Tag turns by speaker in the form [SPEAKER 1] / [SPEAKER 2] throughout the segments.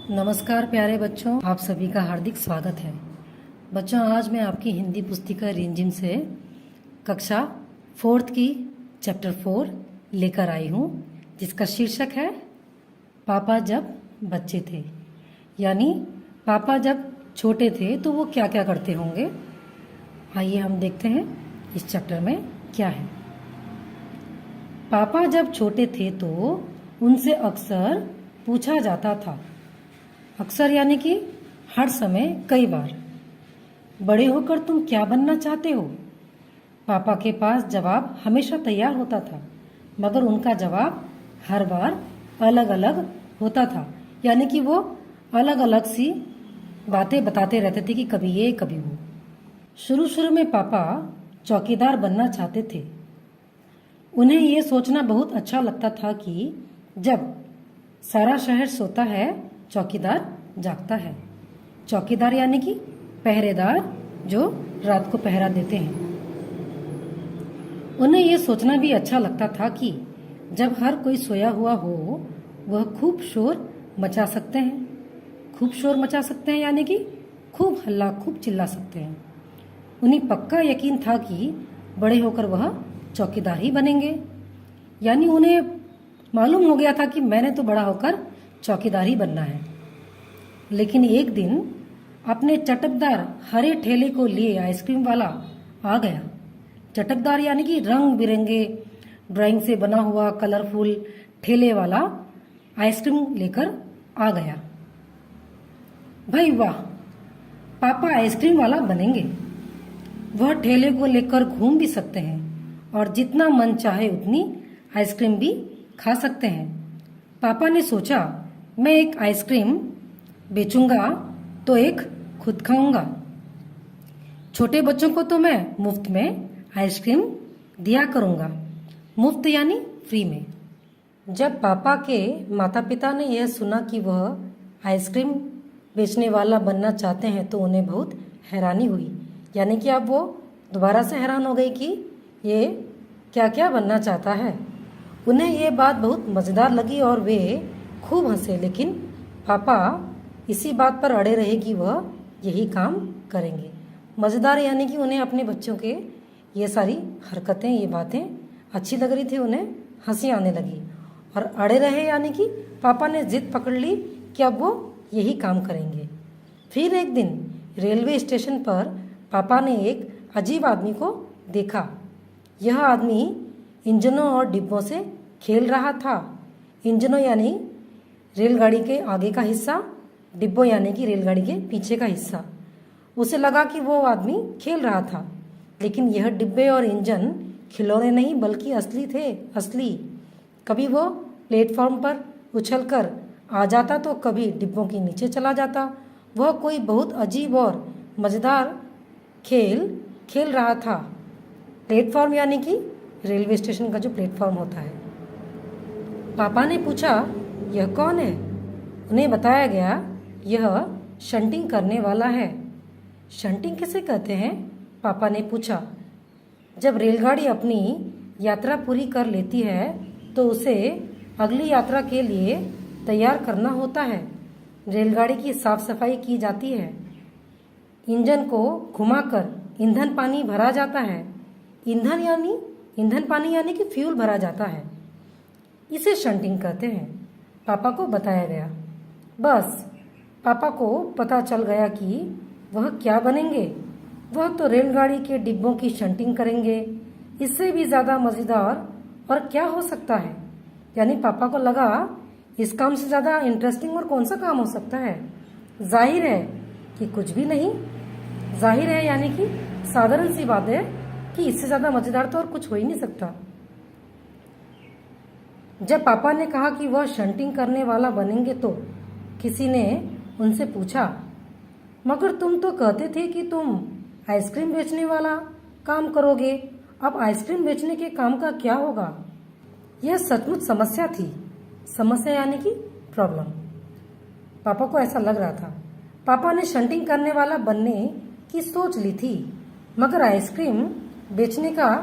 [SPEAKER 1] नमस्कार प्यारे बच्चों, आप सभी का हार्दिक स्वागत है। बच्चों, आज मैं आपकी हिंदी पुस्तिका रिमझिम से कक्षा 4th की चैप्टर 4 लेकर आई हूँ, जिसका शीर्षक है पापा जब बच्चे थे। यानी पापा जब छोटे थे तो वो क्या क्या करते होंगे। आइए हम देखते हैं इस चैप्टर में क्या है। पापा जब छोटे थे तो उनसे अक्सर पूछा जाता था। अक्सर यानी कि हर समय, कई बार, बड़े होकर तुम क्या बनना चाहते हो। पापा के पास जवाब हमेशा तैयार होता था, मगर उनका जवाब हर बार अलग अलग होता था। यानी कि वो अलग अलग सी बातें बताते रहते थे कि कभी ये कभी वो। शुरू शुरू में पापा चौकीदार बनना चाहते थे। उन्हें ये सोचना बहुत अच्छा लगता था कि जब सारा शहर सोता है, चौकीदार जागता है। चौकीदार यानी कि पहरेदार, जो रात को पहरा देते हैं। उन्हें यह सोचना भी अच्छा लगता था कि जब हर कोई सोया हुआ हो, वह खूब शोर मचा सकते हैं। खूब शोर मचा सकते हैं यानी कि खूब हल्ला, खूब चिल्ला सकते हैं। उन्हें पक्का यकीन था कि बड़े होकर वह चौकीदार ही बनेंगे। यानी उन्हें मालूम हो गया था कि मैंने तो बड़ा होकर चौकीदार ही बनना है। लेकिन एक दिन अपने चटकदार हरे ठेले को लिए आइसक्रीम वाला आ गया। चटकदार यानी कि रंग बिरंगे ड्राइंग से बना हुआ कलरफुल ठेले वाला आइसक्रीम लेकर आ गया। भाई वाह, पापा आइसक्रीम वाला बनेंगे। वह ठेले को लेकर घूम भी सकते हैं और जितना मन चाहे उतनी आइसक्रीम भी खा सकते हैं। पापा ने सोचा, मैं एक आइसक्रीम बेचूंगा तो एक खुद खाऊंगा। छोटे बच्चों को तो मैं मुफ्त में आइसक्रीम दिया करूंगा। मुफ्त यानी फ्री में। जब पापा के माता पिता ने यह सुना कि वह आइसक्रीम बेचने वाला बनना चाहते हैं तो उन्हें बहुत हैरानी हुई। यानी कि अब वो दोबारा से हैरान हो गई कि ये क्या क्या बनना चाहता है। उन्हें ये बात बहुत मज़ेदार लगी और वे खूब हंसे। लेकिन पापा इसी बात पर अड़े रहे कि वह यही काम करेंगे। मज़ेदार यानी कि उन्हें अपने बच्चों के ये सारी हरकतें, ये बातें अच्छी लग रही थी, उन्हें हंसी आने लगी। और अड़े रहे यानी कि पापा ने जिद पकड़ ली कि अब वो यही काम करेंगे। फिर एक दिन रेलवे स्टेशन पर पापा ने एक अजीब आदमी को देखा। यह आदमी इंजनों और डिब्बों से खेल रहा था। इंजनों यानी रेलगाड़ी के आगे का हिस्सा, डिब्बों यानी कि रेलगाड़ी के पीछे का हिस्सा। उसे लगा कि वो आदमी खेल रहा था, लेकिन यह डिब्बे और इंजन खिलौने नहीं बल्कि असली थे। असली। कभी वो प्लेटफॉर्म पर उछलकर आ जाता तो कभी डिब्बों के नीचे चला जाता। वह कोई बहुत अजीब और मज़ेदार खेल खेल रहा था। प्लेटफॉर्म यानी कि रेलवे स्टेशन का जो प्लेटफॉर्म होता है। पापा ने पूछा, यह कौन है? उन्हें बताया गया, यह शंटिंग करने वाला है। शंटिंग किसे कहते हैं? पापा ने पूछा। जब रेलगाड़ी अपनी यात्रा पूरी कर लेती है तो उसे अगली यात्रा के लिए तैयार करना होता है। रेलगाड़ी की साफ सफाई की जाती है। इंजन को घुमाकर ईंधन पानी भरा जाता है। ईंधन पानी यानी कि फ्यूल भरा जाता है। इसे शंटिंग कहते हैं। पापा को बताया गया। बस पापा को पता चल गया कि वह क्या बनेंगे। वह तो रेलगाड़ी के डिब्बों की शंटिंग करेंगे। इससे भी ज़्यादा मज़ेदार और क्या हो सकता है। यानी पापा को लगा, इस काम से ज़्यादा इंटरेस्टिंग और कौन सा काम हो सकता है। जाहिर है कि कुछ भी नहीं। जाहिर है यानी कि साधारण सी बात है कि इससे ज़्यादा मज़ेदार तो और कुछ हो ही नहीं सकता। जब पापा ने कहा कि वह शंटिंग करने वाला बनेंगे तो किसी ने उनसे पूछा, मगर तुम तो कहते थे कि तुम आइसक्रीम बेचने वाला काम करोगे। अब आइसक्रीम बेचने के काम का क्या होगा? यह सचमुच समस्या थी। समस्या यानी कि प्रॉब्लम। पापा को ऐसा लग रहा था। पापा ने शंटिंग करने वाला बनने की सोच ली थी, मगर आइसक्रीम बेचने का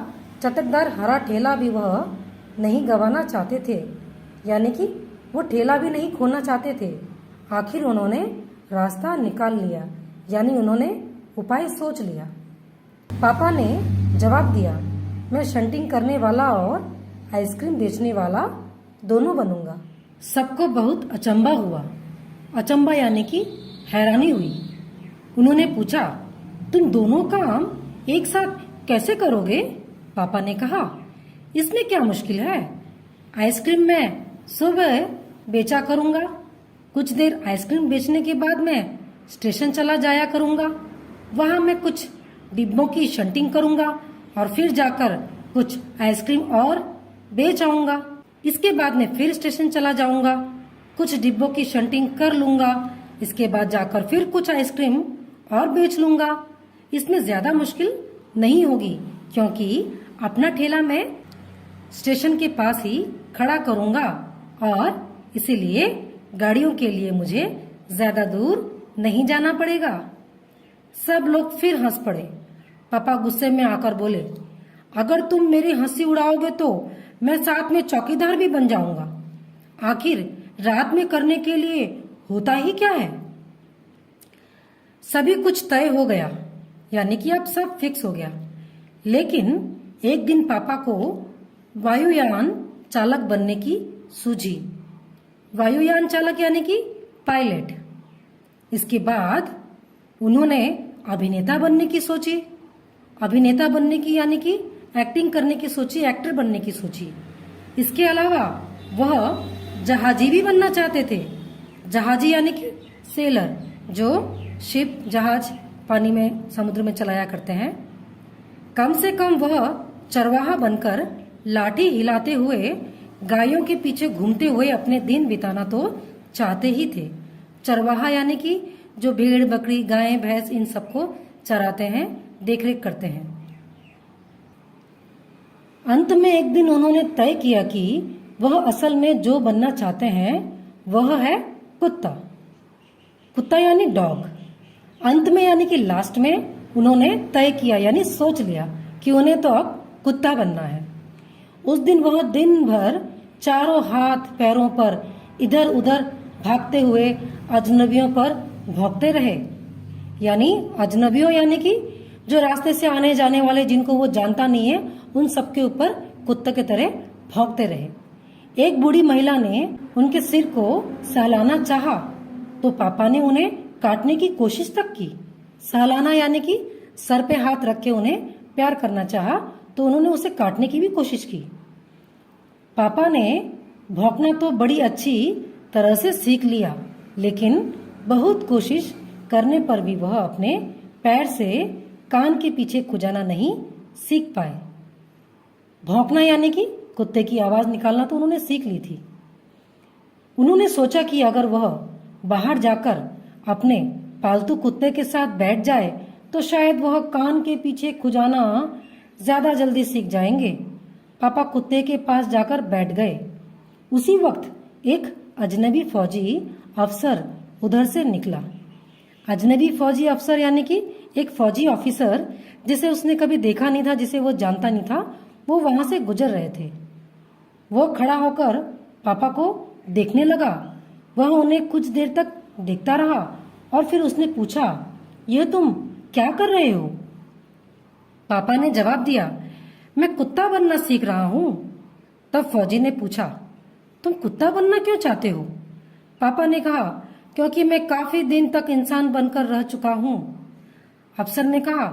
[SPEAKER 1] चटकदार हरा ठेला भी वह नहीं गंवाना चाहते थे। यानी कि वो ठेला भी नहीं खोना चाहते थे। आखिर उन्होंने रास्ता निकाल लिया, यानी उन्होंने उपाय सोच लिया। पापा ने जवाब दिया, मैं शंटिंग करने वाला और आइसक्रीम बेचने वाला दोनों बनूंगा। सबको बहुत अचंभा हुआ। अचंभा यानी कि हैरानी हुई। उन्होंने पूछा, तुम दोनों काम एक साथ कैसे करोगे? पापा ने कहा, इसमें क्या मुश्किल है? आइसक्रीम मैं सुबह बेचा करूंगा, कुछ देर आइसक्रीम बेचने के बाद मैं स्टेशन चला जाया करूंगा, वहां मैं कुछ डिब्बों की शंटिंग करूंगा और फिर जाकर कुछ आइसक्रीम और बेच आऊंगा। इसके बाद मैं फिर स्टेशन चला जाऊंगा, कुछ डिब्बों की शंटिंग कर लूंगा, इसके बाद जाकर फिर कुछ आइसक्रीम और बेच लूंगा। इसमें ज्यादा मुश्किल नहीं होगी, क्योंकि अपना ठेला मैं स्टेशन के पास ही खड़ा करूंगा और इसीलिए गाड़ियों के लिए मुझे ज्यादा दूर नहीं जाना पड़ेगा। सब लोग फिर हंस पड़े। पापा गुस्से में आकर बोले, अगर तुम मेरी हंसी उड़ाओगे तो मैं साथ में चौकीदार भी बन जाऊंगा। आखिर रात में करने के लिए होता ही क्या है? सभी कुछ तय हो गया, यानी कि अब सब फिक्स हो गया। लेकिन एक दिन पापा को वायुयान चालक बनने की सूझी। वायुयान चालक यानी कि पायलट। इसके बाद उन्होंने अभिनेता बनने की सोची। अभिनेता बनने की यानी कि एक्टिंग करने की सोची, एक्टर बनने की सोची। इसके अलावा वह जहाजी भी बनना चाहते थे। जहाजी यानी कि सेलर, जो शिप जहाज पानी में समुद्र में चलाया करते हैं। कम से कम वह चरवाहा बनकर लाठी हिलाते हुए गायों के पीछे घूमते हुए अपने दिन बिताना तो चाहते ही थे। चरवाहा यानी कि जो भेड़ बकरी गाय भैंस इन सबको चराते हैं, देखरेख करते हैं। अंत में एक दिन उन्होंने तय किया कि वह असल में जो बनना चाहते हैं वह है कुत्ता। कुत्ता यानी डॉग। अंत में यानी कि लास्ट में उन्होंने तय किया, यानी सोच लिया कि उन्हें तो अब कुत्ता बनना है। उस दिन वह दिन भर चारों हाथ पैरों पर इधर उधर भागते हुए अजनबियों पर भौंकते रहे। यानी अजनबियों यानी कि जो रास्ते से आने जाने वाले जिनको वो जानता नहीं है, उन सबके ऊपर कुत्ते की तरह भौंकते रहे। एक बूढ़ी महिला ने उनके सिर को सहलाना चाहा तो पापा ने उन्हें काटने की कोशिश तक की। सहलाना यानी कि सर पे हाथ रख के उन्हें प्यार करना चाहा तो उन्होंने उसे काटने की भी कोशिश की। पापा ने भौंकना तो बड़ी अच्छी तरह से सीख लिया, लेकिन बहुत कोशिश करने पर भी वह अपने पैर से कान के पीछे खुजाना नहीं सीख पाए। भौंकना यानी कि कुत्ते की आवाज निकालना तो उन्होंने सीख ली थी। उन्होंने सोचा कि अगर वह बाहर जाकर अपने पालतू कुत्ते के साथ बैठ जाए तो शायद वह कान के पीछे खुजाना ज्यादा जल्दी सीख जाएंगे। पापा कुत्ते के पास जाकर बैठ गए। उसी वक्त एक अजनबी फौजी अफसर उधर से निकला। अजनबी फौजी अफसर यानी कि एक फौजी ऑफिसर जिसे उसने कभी देखा नहीं था, जिसे वो जानता नहीं था, वो वहां से गुजर रहे थे। वो खड़ा होकर पापा को देखने लगा। वह उन्हें कुछ देर तक देखता रहा और फिर उसने पूछा, यह तुम क्या कर रहे हो? पापा ने जवाब दिया, मैं कुत्ता बनना सीख रहा हूं। तब फौजी ने पूछा, तुम कुत्ता बनना क्यों चाहते हो? पापा ने कहा, क्योंकि मैं काफी दिन तक इंसान बनकर रह चुका हूं। अफसर ने कहा,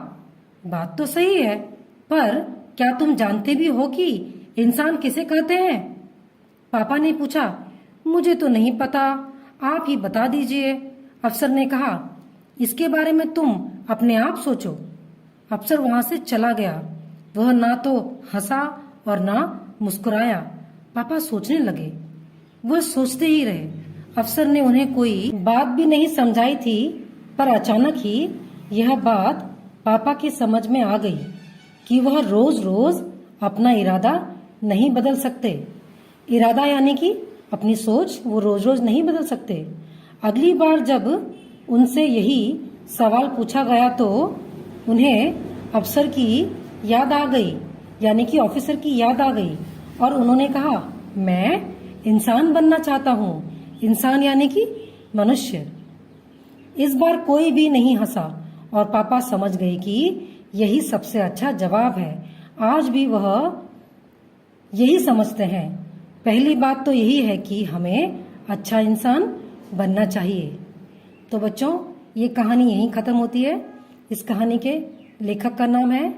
[SPEAKER 1] बात तो सही है, पर क्या तुम जानते भी हो कि इंसान किसे कहते हैं? पापा ने पूछा, मुझे तो नहीं पता, आप ही बता दीजिए। अफसर ने कहा, इसके बारे में तुम अपने आप सोचो। अफसर वहां से चला गया। वह ना तो हंसा और ना मुस्कुराया। पापा सोचने लगे। वह सोचते ही रहे। अफसर ने उन्हें कोई बात भी नहीं समझाई थी, पर अचानक ही यह बात पापा की समझ में आ गई कि वह रोज रोज अपना इरादा नहीं बदल सकते। इरादा यानी कि अपनी सोच वो रोज रोज नहीं बदल सकते। अगली बार जब उनसे यही सवाल पूछा गया तो उन्हें अफसर की याद आ गई, यानी कि ऑफिसर की याद आ गई, और उन्होंने कहा, मैं इंसान बनना चाहता हूँ। इंसान यानी कि मनुष्य। इस बार कोई भी नहीं हंसा और पापा समझ गए कि यही सबसे अच्छा जवाब है। आज भी वह यही समझते हैं। पहली बात तो यही है कि हमें अच्छा इंसान बनना चाहिए। तो बच्चों, ये कहानी यहीं ख़त्म होती है। इस कहानी के लेखक का नाम है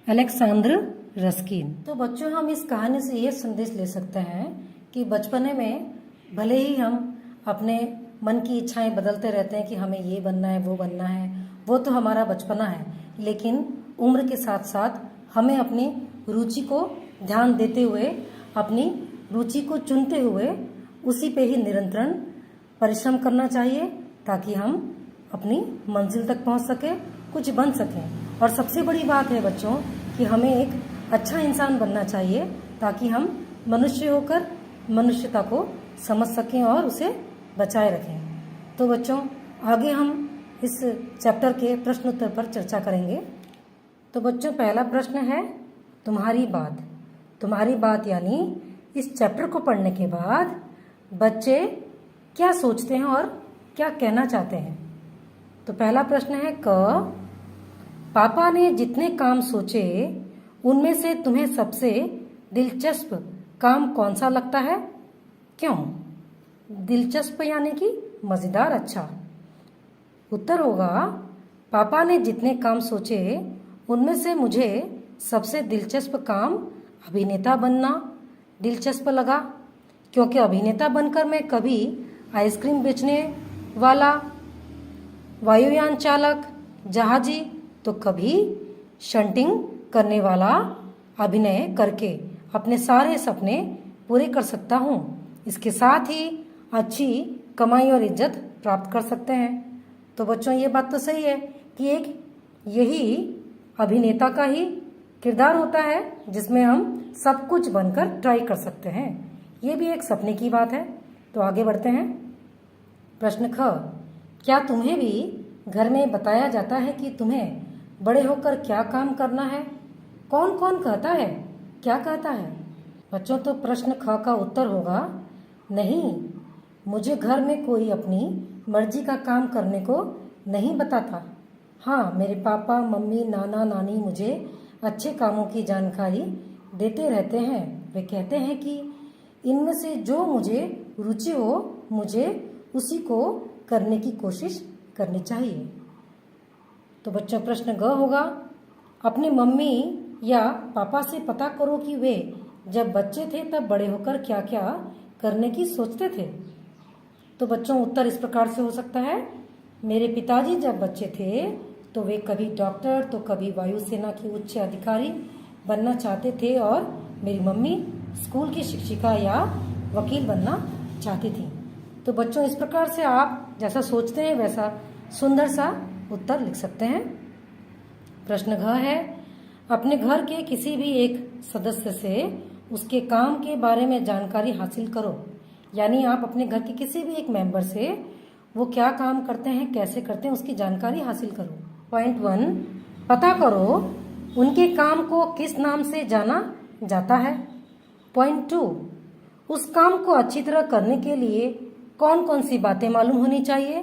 [SPEAKER 1] अलेक्जेंडर रस्किन। तो बच्चों, हम इस कहानी से ये संदेश ले सकते हैं कि बचपने में भले ही हम अपने मन की इच्छाएं बदलते रहते हैं कि हमें ये बनना है, वो बनना है, वो तो हमारा बचपना है, लेकिन उम्र के साथ साथ हमें अपनी रुचि को ध्यान देते हुए, अपनी रुचि को चुनते हुए उसी पे ही निरंतर परिश्रम करना चाहिए ताकि हम अपनी मंजिल तक पहुंच सके, कुछ बन सकें। और सबसे बड़ी बात है बच्चों कि हमें एक अच्छा इंसान बनना चाहिए ताकि हम मनुष्य होकर मनुष्यता को समझ सकें और उसे बचाए रखें। तो बच्चों, आगे हम इस चैप्टर के प्रश्न उत्तर पर चर्चा करेंगे। तो बच्चों, पहला प्रश्न है तुम्हारी बात। तुम्हारी बात यानी इस चैप्टर को पढ़ने के बाद बच्चे क्या सोचते हैं और क्या कहना चाहते हैं। तो पहला प्रश्न है क, पापा ने जितने काम सोचे उनमें से तुम्हें सबसे दिलचस्प काम कौन सा लगता है, क्यों? दिलचस्प यानी कि मजेदार, अच्छा। उत्तर होगा पापा ने जितने काम सोचे उनमें से मुझे सबसे दिलचस्प काम अभिनेता बनना दिलचस्प लगा, क्योंकि अभिनेता बनकर मैं कभी आइसक्रीम बेचने वाला, वायुयान चालक, जहाजी, तो कभी शंटिंग करने वाला अभिनय करके अपने सारे सपने पूरे कर सकता हूँ। इसके साथ ही अच्छी कमाई और इज्जत प्राप्त कर सकते हैं। तो बच्चों, ये बात तो सही है कि एक यही अभिनेता का ही किरदार होता है जिसमें हम सब कुछ बनकर ट्राई कर सकते हैं। ये भी एक सपने की बात है। तो आगे बढ़ते हैं। प्रश्न ख, क्या तुम्हें भी घर में बताया जाता है कि तुम्हें बड़े होकर क्या काम करना है? कौन कौन कहता है, क्या कहता है? बच्चों, तो प्रश्न ख का उत्तर होगा नहीं, मुझे घर में कोई अपनी मर्जी का काम करने को नहीं बताता। हाँ, मेरे पापा, मम्मी, नाना, नानी मुझे अच्छे कामों की जानकारी देते रहते हैं। वे कहते हैं कि इनमें से जो मुझे रुचि हो मुझे उसी को करने की कोशिश करनी चाहिए। तो बच्चों, प्रश्न ग होगा अपने मम्मी या पापा से पता करो कि वे जब बच्चे थे तब बड़े होकर क्या क्या करने की सोचते थे। तो बच्चों, उत्तर इस प्रकार से हो सकता है मेरे पिताजी जब बच्चे थे तो वे कभी डॉक्टर तो कभी वायुसेना की उच्च अधिकारी बनना चाहते थे और मेरी मम्मी स्कूल की शिक्षिका या वकील बनना चाहती थी। तो बच्चों, इस प्रकार से आप जैसा सोचते हैं वैसा सुंदर सा उत्तर लिख सकते हैं। प्रश्न घ है अपने घर के किसी भी एक सदस्य से उसके काम के बारे में जानकारी हासिल करो। यानी आप अपने घर के किसी भी एक मेंबर से वो क्या काम करते हैं, कैसे करते हैं, उसकी जानकारी हासिल करो। पॉइंट 1, पता करो उनके काम को किस नाम से जाना जाता है। पॉइंट 2, उस काम को अच्छी तरह करने के लिए कौन कौन सी बातें मालूम होनी चाहिए।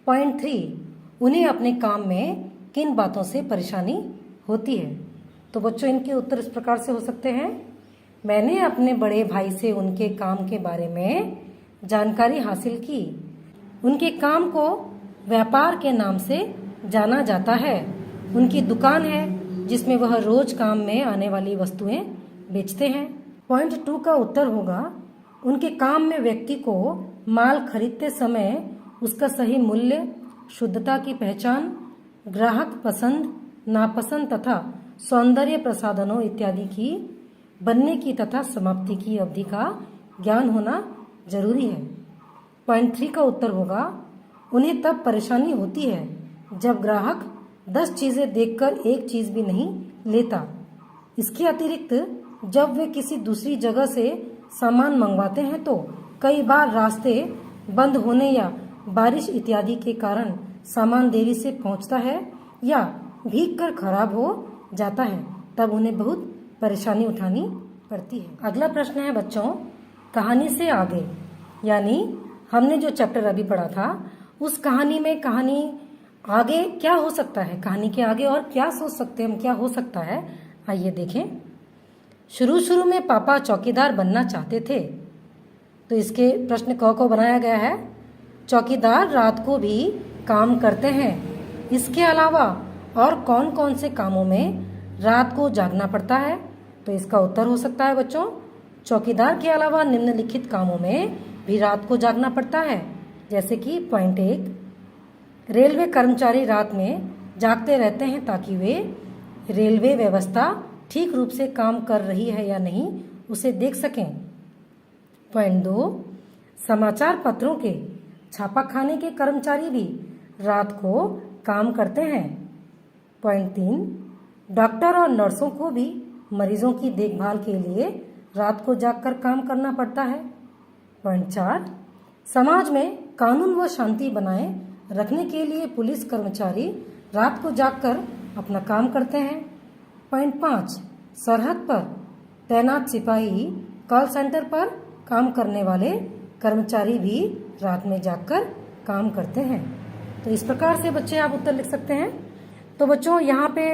[SPEAKER 1] पॉइंट 3, उन्हें अपने काम में किन बातों से परेशानी होती है। तो बच्चों, इनके उत्तर इस प्रकार से हो सकते हैं मैंने अपने बड़े भाई से उनके काम के बारे में जानकारी हासिल की। उनके काम को व्यापार के नाम से जाना जाता है। उनकी दुकान है जिसमें वह रोज काम में आने वाली वस्तुएं बेचते हैं। पॉइंट 2 का उत्तर होगा उनके काम में व्यक्ति को माल खरीदते समय उसका सही मूल्य, शुद्धता की पहचान, ग्राहक पसंद नापसंद तथा सौंदर्य प्रसाधनों इत्यादि की बनने की तथा समाप्ति की अवधि का ज्ञान होना जरूरी है। पॉइंट 3 का उत्तर होगा उन्हें तब परेशानी होती है जब ग्राहक 10 चीजें देखकर एक चीज भी नहीं लेता। इसके अतिरिक्त जब वे किसी दूसरी जगह से सामान मंगवाते हैं तो कई बार रास्ते बंद होने या बारिश इत्यादि के कारण सामान देरी से पहुंचता है या भीग कर खराब हो जाता है, तब उन्हें बहुत परेशानी उठानी पड़ती है। अगला प्रश्न है बच्चों, कहानी से आगे यानी हमने जो चैप्टर अभी पढ़ा था उस कहानी में कहानी आगे क्या हो सकता है, कहानी के आगे और क्या सोच सकते हैं हम, क्या हो सकता है, आइए देखें। शुरू शुरू में पापा चौकीदार बनना चाहते थे। तो इसके प्रश्न क को बनाया गया है। चौकीदार रात को भी काम करते हैं। इसके अलावा और कौन कौन से कामों में रात को जागना पड़ता है? तो इसका उत्तर हो सकता है बच्चों, चौकीदार के अलावा निम्नलिखित कामों में भी रात को जागना पड़ता है। जैसे कि पॉइंट 1, रेलवे कर्मचारी रात में जागते रहते हैं ताकि वे रेलवे व्यवस्था ठीक रूप से काम कर रही है या नहीं उसे देख सकें। पॉइंट 2, समाचार पत्रों के छापाखाने के कर्मचारी भी रात को काम करते हैं। पॉइंट 3, डॉक्टर और नर्सों को भी मरीजों की देखभाल के लिए रात को जागकर काम करना पड़ता है। पॉइंट 4, समाज में कानून व शांति बनाए रखने के लिए पुलिस कर्मचारी रात को जागकर अपना काम करते हैं। पॉइंट 5, सरहद पर तैनात सिपाही कॉल सेंटर पर काम करने वाले कर्मचारी भी रात में जागकर काम करते हैं। तो इस प्रकार से बच्चे आप उत्तर लिख सकते हैं। तो बच्चों यहाँ पे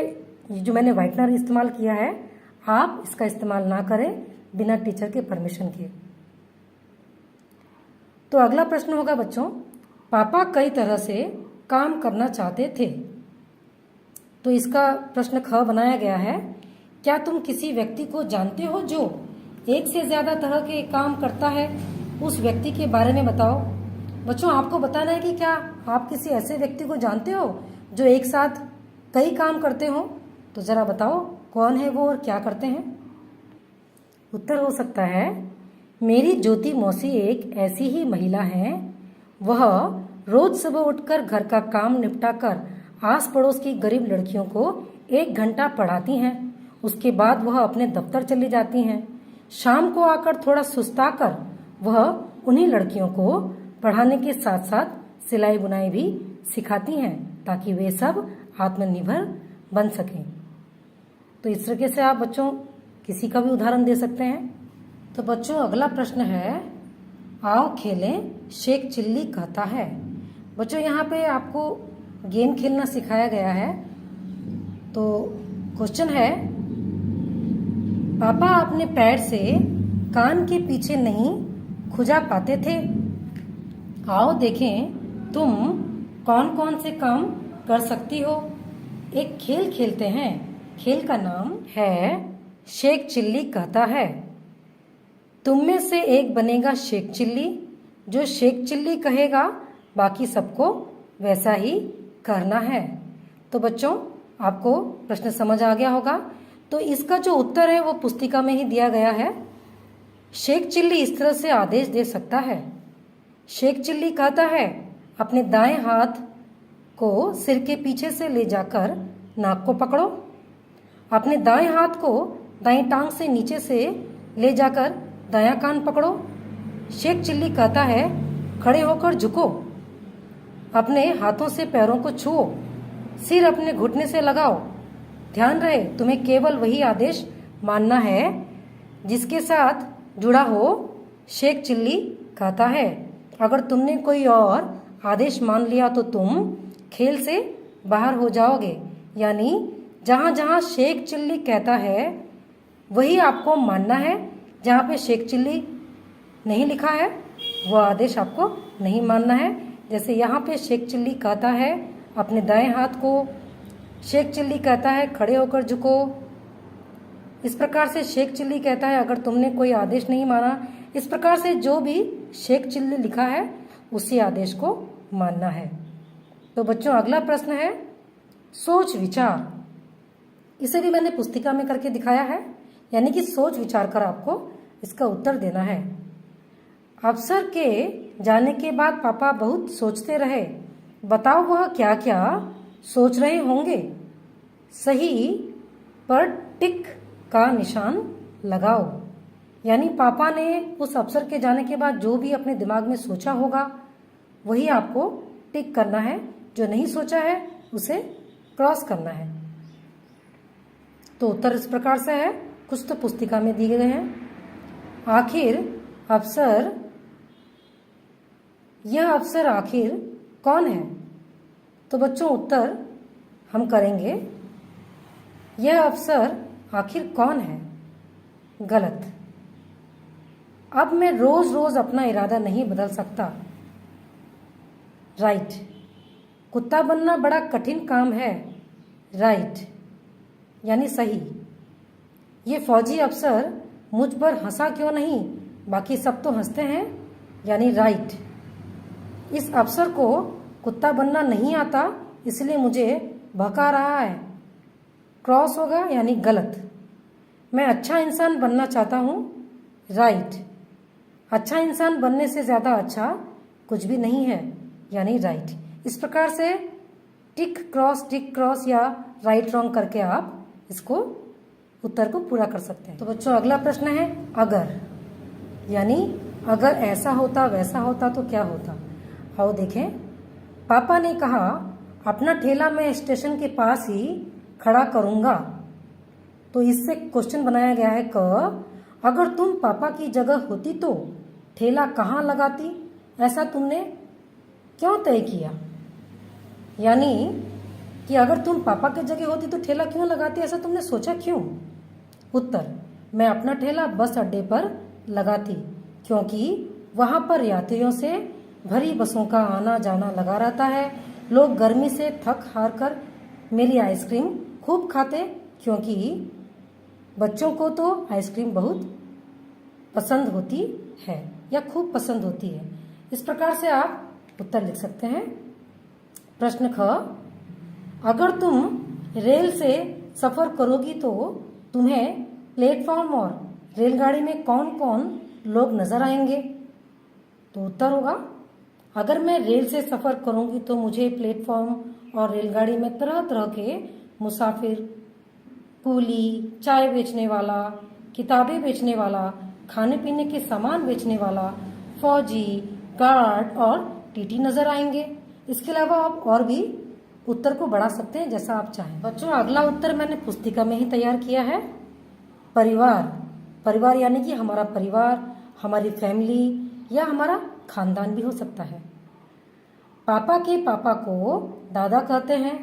[SPEAKER 1] जो मैंने व्हाइटनर इस्तेमाल किया है, आप इसका इस्तेमाल ना करें बिना टीचर के परमिशन के। तो अगला प्रश्न होगा बच्चों, पापा कई तरह से काम करना चाहते थे। तो इसका प्रश्न ख बनाया गया है। क्या तुम किसी व्यक्ति को जानते हो जो एक से ज्यादा तरह के काम करता है? उस व्यक्ति के बारे में बताओ। बच्चों आपको बताना है कि क्या आप किसी ऐसे व्यक्ति को जानते हो जो एक साथ कई काम करते हो? तो जरा बताओ कौन है वो और क्या करते हैं। उत्तर हो सकता है, मेरी ज्योति मौसी एक ऐसी ही महिला है। वह रोज सुबह उठकर घर का काम निपटाकर आस पड़ोस की गरीब लड़कियों को 1 घंटा पढ़ाती हैं। उसके बाद वह अपने दफ्तर चली जाती हैं। शाम को आकर थोड़ा सुस्ताकर वह उन्हीं लड़कियों को पढ़ाने के साथ साथ सिलाई बुनाई भी सिखाती हैं ताकि वे सब आत्मनिर्भर बन सकें। तो इस तरीके से आप बच्चों किसी का भी उदाहरण दे सकते हैं। तो बच्चों अगला प्रश्न है, आओ खेलें शेख चिल्ली कहता है। बच्चों यहाँ पे आपको गेम खेलना सिखाया गया है। तो क्वेश्चन है, पापा अपने पैर से कान के पीछे नहीं खुजा पाते थे। आओ देखें तुम कौन कौन से काम कर सकती हो। एक खेल खेलते हैं। खेल का नाम है शेख चिल्ली कहता है। तुम में से एक बनेगा शेख चिल्ली। जो शेख चिल्ली कहेगा बाकी सबको वैसा ही करना है। तो बच्चों आपको प्रश्न समझ आ गया होगा। तो इसका जो उत्तर है वो पुस्तिका में ही दिया गया है। शेख चिल्ली इस तरह से आदेश दे सकता है। शेख चिल्ली कहता है, अपने दाएं हाथ को सिर के पीछे से ले जाकर नाक को पकड़ो। अपने दाएं हाथ को दाएं टांग से नीचे से ले जाकर दायां कान पकड़ो। शेख चिल्ली कहता है, खड़े होकर झुको। अपने हाथों से पैरों को छुओ। सिर अपने घुटने से लगाओ। ध्यान रहे तुम्हें केवल वही आदेश मानना है जिसके साथ जुड़ा हो। शेख चिल्ली कहता है, अगर तुमने कोई और आदेश मान लिया तो तुम खेल से बाहर हो जाओगे। यानी जहां जहां शेख चिल्ली कहता है वही आपको मानना है। जहां पे शेख चिल्ली नहीं लिखा है वो आदेश आपको नहीं मानना है। जैसे यहाँ पे शेख चिल्ली कहता है अपने दाएं हाथ को, शेख चिल्ली कहता है खड़े होकर झुको। इस प्रकार से शेख चिल्ली कहता है अगर तुमने कोई आदेश नहीं माना। इस प्रकार से जो भी शेख चिल्ली लिखा है उसी आदेश को मानना है। तो बच्चों अगला प्रश्न है, सोच विचार। इसे भी मैंने पुस्तिका में करके दिखाया है। यानी कि सोच विचार कर आपको इसका उत्तर देना है। अफसर के जाने के बाद पापा बहुत सोचते रहे। बताओ वह क्या क्या सोच रहे होंगे। सही पर टिक का निशान लगाओ। यानी पापा ने उस अफसर के जाने के बाद जो भी अपने दिमाग में सोचा होगा वही आपको टिक करना है। जो नहीं सोचा है उसे क्रॉस करना है। तो उत्तर इस प्रकार से है, कुछ तो पुस्तिका में दिए गए हैं। आखिर अफसर यह अफसर आखिर कौन है? तो बच्चों उत्तर हम करेंगे, यह अफसर आखिर कौन है? गलत। अब मैं रोज रोज अपना इरादा नहीं बदल सकता। राइट। कुत्ता बनना बड़ा कठिन काम है। राइट, यानी सही। ये फौजी अफसर मुझ पर हंसा क्यों नहीं, बाकी सब तो हंसते हैं, यानी राइट। इस अफसर को कुत्ता बनना नहीं आता इसलिए मुझे भगा रहा है। क्रॉस होगा, यानी गलत। मैं अच्छा इंसान बनना चाहता हूँ। राइट। अच्छा इंसान बनने से ज़्यादा अच्छा कुछ भी नहीं है, यानी राइट। इस प्रकार से टिक क्रॉस या राइट रॉन्ग करके आप इसको उत्तर को पूरा कर सकते हैं। तो बच्चों अगला प्रश्न है अगर, यानी अगर ऐसा होता वैसा होता तो क्या होता। आओ देखें। पापा ने कहा अपना ठेला मैं स्टेशन के पास ही खड़ा करूंगा। तो इससे क्वेश्चन बनाया गया है क अगर तुम पापा की जगह होती तो ठेला कहाँ लगाती, ऐसा तुमने क्यों तय किया? यानी कि अगर तुम पापा की जगह होती तो ठेला क्यों लगाती, ऐसा तुमने सोचा क्यों? उत्तर, मैं अपना ठेला बस अड्डे पर लगाती क्योंकि वहां पर यात्रियों से भरी बसों का आना जाना लगा रहता है। लोग गर्मी से थक हार कर मेरी आइसक्रीम खूब खाते क्योंकि बच्चों को तो आइसक्रीम बहुत पसंद होती है या खूब पसंद होती है। इस प्रकार से आप उत्तर लिख सकते हैं। प्रश्न ख, अगर तुम रेल से सफर करोगी तो तुम्हें प्लेटफॉर्म और रेलगाड़ी में कौन कौन लोग नजर आएंगे? तो उत्तर होगा, अगर मैं रेल से सफर करूंगी तो मुझे प्लेटफॉर्म और रेलगाड़ी में तरह तरह के मुसाफिर, कूली, चाय बेचने वाला, किताबें बेचने वाला, खाने पीने के सामान बेचने वाला, फौजी, गार्ड और टीटी नजर आएंगे। इसके अलावा आप और भी उत्तर को बढ़ा सकते हैं जैसा आप चाहें। बच्चों अगला उत्तर मैंने पुस्तिका में ही तैयार किया है। परिवार, परिवार यानी कि हमारा परिवार, हमारी फैमिली या हमारा खानदान भी हो सकता है। पापा के पापा को दादा कहते हैं।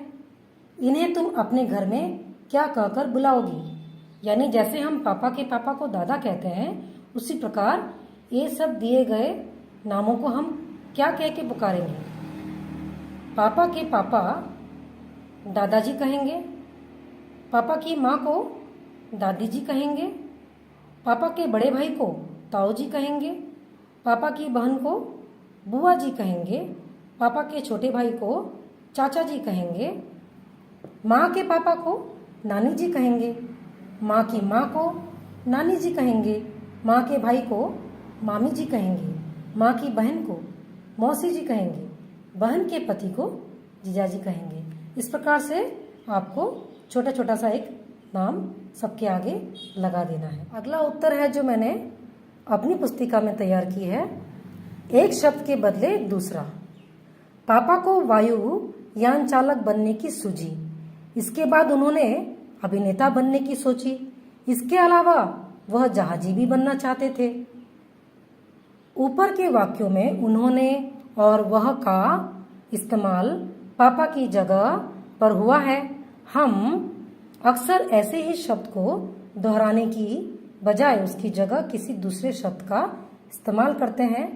[SPEAKER 1] इन्हें तुम अपने घर में क्या कहकर बुलाओगी? यानी जैसे हम पापा के पापा को दादा कहते हैं उसी प्रकार ये सब दिए गए नामों को हम क्या कह के पुकारेंगे? पापा के पापा दादाजी कहेंगे, पापा की माँ को दादी जी कहेंगे, पापा के बड़े भाई को ताऊ जी कहेंगे, पापा की बहन को बुआ जी कहेंगे, पापा के छोटे भाई को चाचा जी कहेंगे, माँ के पापा को नानी जी कहेंगे, माँ की माँ को नानी जी कहेंगे, माँ के भाई को मामी जी कहेंगे, माँ की बहन को मौसी जी कहेंगे, बहन के पति को जीजा जी कहेंगे। इस प्रकार से आपको छोटा छोटा सा एक नाम सबके आगे लगा देना है। अगला उत्तर है जो मैंने अपनी पुस्तिका में तैयार की है, एक शब्द के बदले दूसरा। पापा को वायु यान चालक बनने की सूझी, इसके बाद उन्होंने अभिनेता बनने की सोची। इसके अलावा वह जहाजी भी बनना चाहते थे। ऊपर के वाक्यों में उन्होंने और वह का इस्तेमाल पापा की जगह पर हुआ है। हम अक्सर ऐसे ही शब्द को दोहराने की बजाय उसकी जगह किसी दूसरे शब्द का इस्तेमाल करते हैं,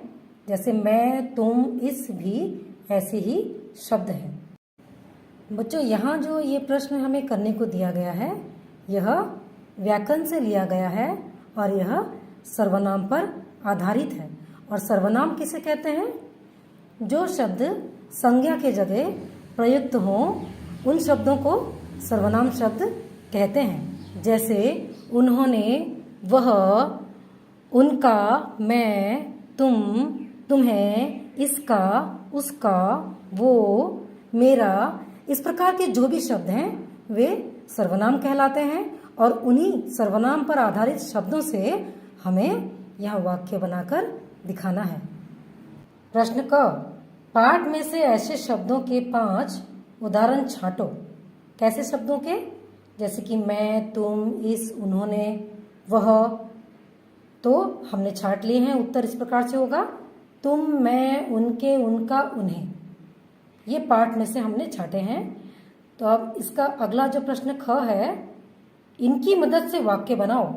[SPEAKER 1] जैसे मैं, तुम, इस भी ऐसे ही शब्द हैं। बच्चों यहाँ जो ये प्रश्न हमें करने को दिया गया है यह व्याकरण से लिया गया है और यह सर्वनाम पर आधारित है। और सर्वनाम किसे कहते हैं? जो शब्द संज्ञा के जगह प्रयुक्त हों उन शब्दों को सर्वनाम शब्द कहते हैं। जैसे उन्होंने, वह, उनका, मैं, तुम, तुम्हें, इसका, उसका, वो, मेरा, इस प्रकार के जो भी शब्द हैं वे सर्वनाम कहलाते हैं और उन्हीं सर्वनाम पर आधारित शब्दों से हमें यह वाक्य बनाकर दिखाना है। प्रश्न क, पाठ में से ऐसे शब्दों के 5 उदाहरण छांटो। कैसे शब्दों के? जैसे कि मैं, तुम, इस, उन्होंने, वह। तो हमने छांट लिए हैं। उत्तर इस प्रकार से होगा, तुम, मैं, उनके, उनका, उन्हें, ये पार्ट में से हमने छांटे हैं। तो अब इसका अगला जो प्रश्न ख है, इनकी मदद से वाक्य बनाओ,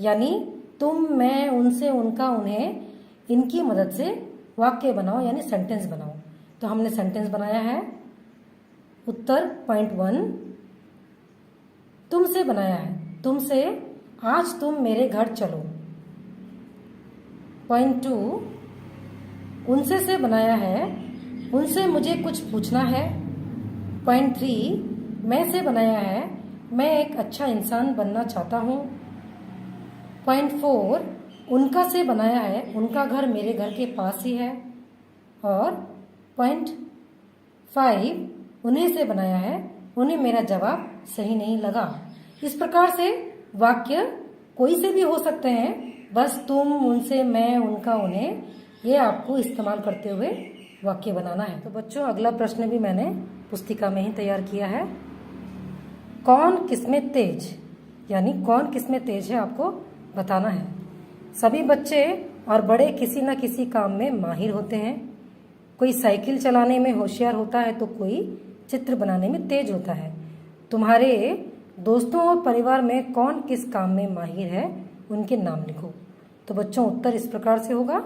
[SPEAKER 1] यानी तुम, मैं, उनसे, उनका, उन्हें, इनकी मदद से वाक्य बनाओ यानी सेंटेंस बनाओ। तो हमने सेंटेंस बनाया है। उत्तर पॉइंट 1 तुमसे बनाया है, तुमसे आज तुम मेरे घर चलो। पॉइंट 2 उनसे से बनाया है, उनसे मुझे कुछ पूछना है। पॉइंट 3 मैं से बनाया है, मैं एक अच्छा इंसान बनना चाहता हूँ। पॉइंट 4 उनका से बनाया है, उनका घर मेरे घर के पास ही है। और पॉइंट 5 उन्हें से बनाया है, उन्हें मेरा जवाब सही नहीं लगा। इस प्रकार से वाक्य कोई से भी हो सकते हैं, बस तुम, उनसे, मैं, उनका, उन्हें, ये आपको इस्तेमाल करते हुए वाक्य बनाना है। तो बच्चों अगला प्रश्न भी मैंने पुस्तिका में ही तैयार किया है। कौन किसमें तेज, यानी कौन किसमें तेज है आपको बताना है। सभी बच्चे और बड़े किसी न किसी काम में माहिर होते हैं। कोई साइकिल चलाने में होशियार होता है तो कोई चित्र बनाने में तेज होता है। तुम्हारे दोस्तों और परिवार में कौन किस काम में माहिर है, उनके नाम लिखो। तो बच्चों उत्तर इस प्रकार से होगा।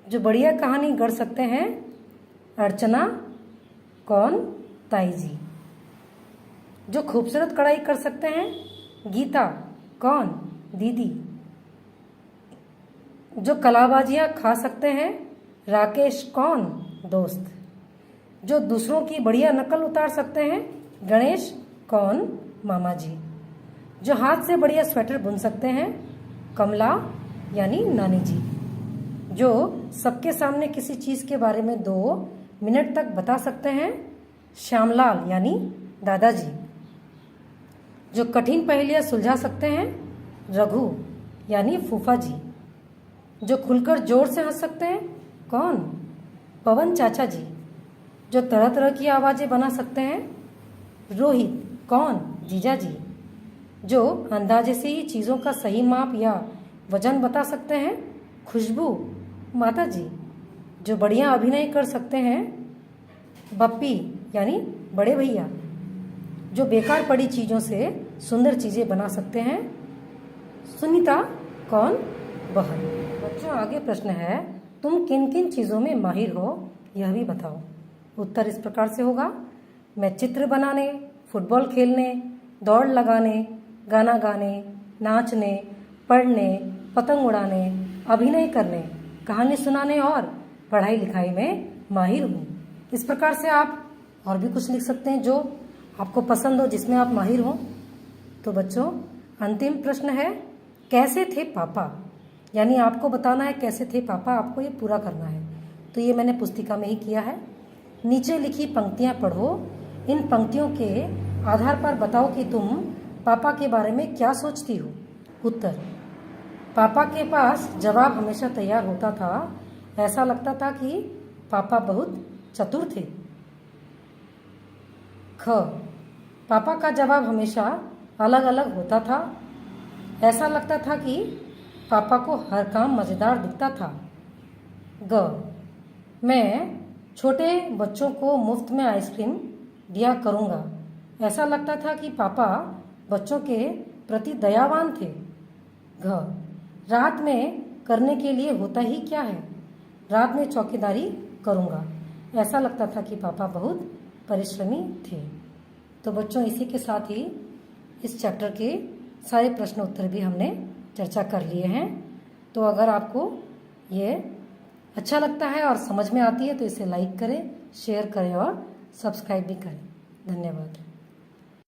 [SPEAKER 1] जो बढ़िया कहानी गढ़ सकते हैं, अर्चना, कौन, ताई जी। जो खूबसूरत कढ़ाई कर सकते हैं, गीता, कौन, दीदी। जो कलाबाजियां खा सकते हैं, राकेश, कौन, दोस्त। जो दूसरों की बढ़िया नकल उतार सकते हैं, गणेश, कौन, मामा जी। जो हाथ से बढ़िया स्वेटर बुन सकते हैं, कमला यानी नानी जी। जो सबके सामने किसी चीज के बारे में 2 मिनट तक बता सकते हैं, श्यामलाल यानी दादाजी। जो कठिन पहेलियां सुलझा सकते हैं, रघु यानी फूफा जी। जो खुलकर जोर से हंस सकते हैं, कौन, पवन चाचा जी। जो तरह तरह की आवाजें बना सकते हैं, रोहित, कौन, जीजा जी। जो अंदाजे से ही चीजों का सही माप या वजन बता सकते हैं, खुशबू, माता जी। जो बढ़िया अभिनय कर सकते हैं, बप्पी यानी बड़े भैया। जो बेकार पड़ी चीजों से सुंदर चीजें बना सकते हैं, सुनीता, कौन, बहन। बच्चों आगे प्रश्न है, तुम किन किन चीजों में माहिर हो, यह भी बताओ। उत्तर इस प्रकार से होगा। मैं चित्र बनाने, फुटबॉल खेलने, दौड़ लगाने, गाना गाने, नाचने, पढ़ने, पतंग उड़ाने, अभिनय करने, कहानी सुनाने और पढ़ाई लिखाई में माहिर हूँ। इस प्रकार से आप और भी कुछ लिख सकते हैं जो आपको पसंद हो, जिसमें आप माहिर हो। तो बच्चों अंतिम प्रश्न है, कैसे थे पापा, यानी आपको बताना है कैसे थे पापा, आपको ये पूरा करना है। तो ये मैंने पुस्तिका में ही किया है। नीचे लिखी पंक्तियां पढ़ो, इन पंक्तियों के आधार पर बताओ कि तुम पापा के बारे में क्या सोचती हो। उत्तर, पापा के पास जवाब हमेशा तैयार होता था, ऐसा लगता था कि पापा बहुत चतुर थे। ख, पापा का जवाब हमेशा अलग अलग होता था, ऐसा लगता था कि पापा को हर काम मज़ेदार दिखता था। ग, मैं छोटे बच्चों को मुफ्त में आइसक्रीम दिया करूँगा, ऐसा लगता था कि पापा बच्चों के प्रति दयावान थे। घ, रात में करने के लिए होता ही क्या है, रात में चौकीदारी करूँगा, ऐसा लगता था कि पापा बहुत परिश्रमी थे। तो बच्चों इसी के साथ ही इस चैप्टर के सारे प्रश्न उत्तर भी हमने चर्चा कर लिए हैं। तो अगर आपको ये अच्छा लगता है और समझ में आती है तो इसे लाइक करें, शेयर करें और सब्सक्राइब भी करें। धन्यवाद।